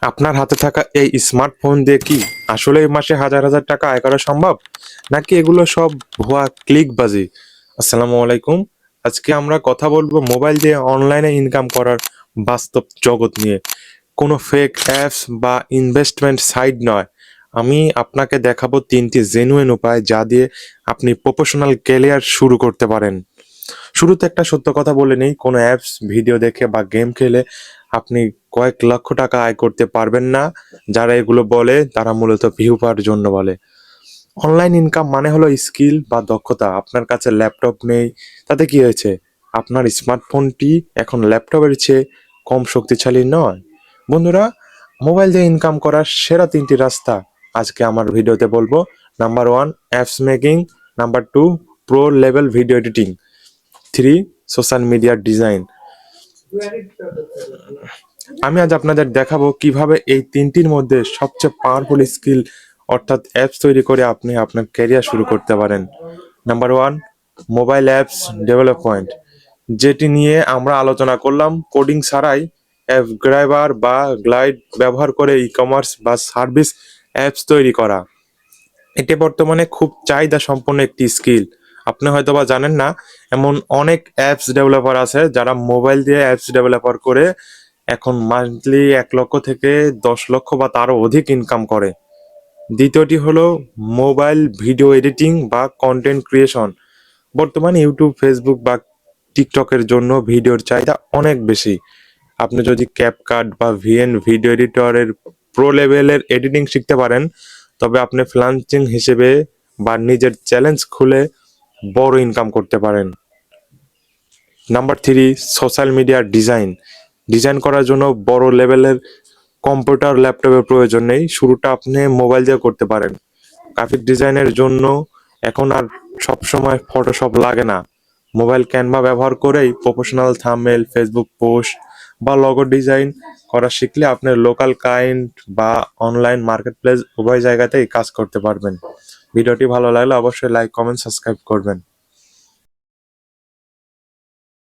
আপনার হাতে থাকা এই স্মার্টফোন দিয়ে কি আসলে এই মাসে হাজার হাজার টাকা আয় করা সম্ভব, নাকি এগুলো সব ভুয়া ক্লিকবাজি? আসসালামু আলাইকুম। আজকে আমরা কথা বলবো মোবাইল দিয়ে অনলাইনে ইনকাম করার বাস্তব জগৎ নিয়ে। কোনো ফেক অ্যাপস বা ইনভেস্টমেন্ট সাইট নয়। আমি আপনাকে দেখাবো 3টি জেনুইন উপায় যা দিয়ে আপনি প্রফেশনাল ক্যারিয়ার শুরু করতে পারেন। শুরুতে একটা সত্য কথা বলে নেই, কোনো অ্যাপস ভিডিও দেখে বা গেম খেলে আপনি কয়েক লক্ষ টাকা আয় করতে পারবেন না। যারা এগুলো বলে তারা মূলত ভিউ পাওয়ার জন্য বলে। অনলাইন ইনকাম মানে হলো স্কিল বা দক্ষতা। আপনার কাছে ল্যাপটপ নেই, তাতে কি হয়েছে? আপনার স্মার্টফোনটি এখন ল্যাপটপের চেয়ে কম শক্তিশালী নয়। বন্ধুরা, মোবাইল দিয়ে ইনকাম করার সেরা 3টি রাস্তা আজকে আমার ভিডিওতে বলবো। Number 1, apps making. Number 2, pro level video editing. 3, social media design. আমি আজ আপনাদের দেখাবো কিভাবে এই 3টির মধ্যে সবচেয়ে পাওয়ারফুল স্কিল অর্থাৎ অ্যাপস তৈরি করে আপনি আপনার ক্যারিয়ার শুরু করতে পারেন। নাম্বার 1, মোবাইল অ্যাপস ডেভেলপমেন্ট, যেটি নিয়ে আমরা আলোচনা করলাম। কোডিং ছাড়াই অ্যাপ গ্রাইবার বা গ্লাইড ব্যবহার করে ই কমার্স বা সার্ভিস অ্যাপস তৈরি করা। এটি বর্তমানে খুব চাহিদা সম্পন্ন একটি স্কিল। আপনি হয়তোবা জানেন না, এমন অনেক অ্যাপস ডেভেলপার আছে যারা মোবাইল দিয়ে অ্যাপস ডেভেলপার করে এখন মান্থলি 1 লক্ষ থেকে 10 লক্ষ বা তারও অধিক ইনকাম করে। দ্বিতীয়টি হলো মোবাইল ভিডিও এডিটিং বা কন্টেন্ট ক্রিয়েশন। বর্তমানে ইউটিউব, ফেসবুক বা টিকটকের জন্য ভিডিওর চাহিদা অনেক বেশি। আপনি যদি ক্যাপকাট বা ভিএন ভিডিও এডিটরের প্রো লেভেলের এডিটিং শিখতে পারেন, তবে আপনি ফ্রিল্যান্সিং হিসেবে বা নিজের চ্যালেঞ্জ খুলে বড় ইনকাম করতে পারেন। Number 3, social media design. Design করার জন্য বড় লেভেলের কম্পিউটার, ল্যাপটপের প্রয়োজন নেই। শুরুটা আপনি মোবাইল দিয়ে করতে পারেন। গ্রাফিক ডিজাইনের জন্য এখন আর সবসময় ফটোশপ লাগে না। মোবাইল ক্যানভা ব্যবহার করেই প্রফেশনাল থাম্বনেল, ফেসবুক পোস্ট বা লগো ডিজাইন করা শিখলে আপনার লোকাল ক্লায়েন্ট বা অনলাইন মার্কেটপ্লেস উভয় জায়গাতেই কাজ করতে পারবেন। ভিডিওটি ভালো লাগলে অবশ্যই লাইক, কমেন্ট, সাবস্ক্রাইব করবেন।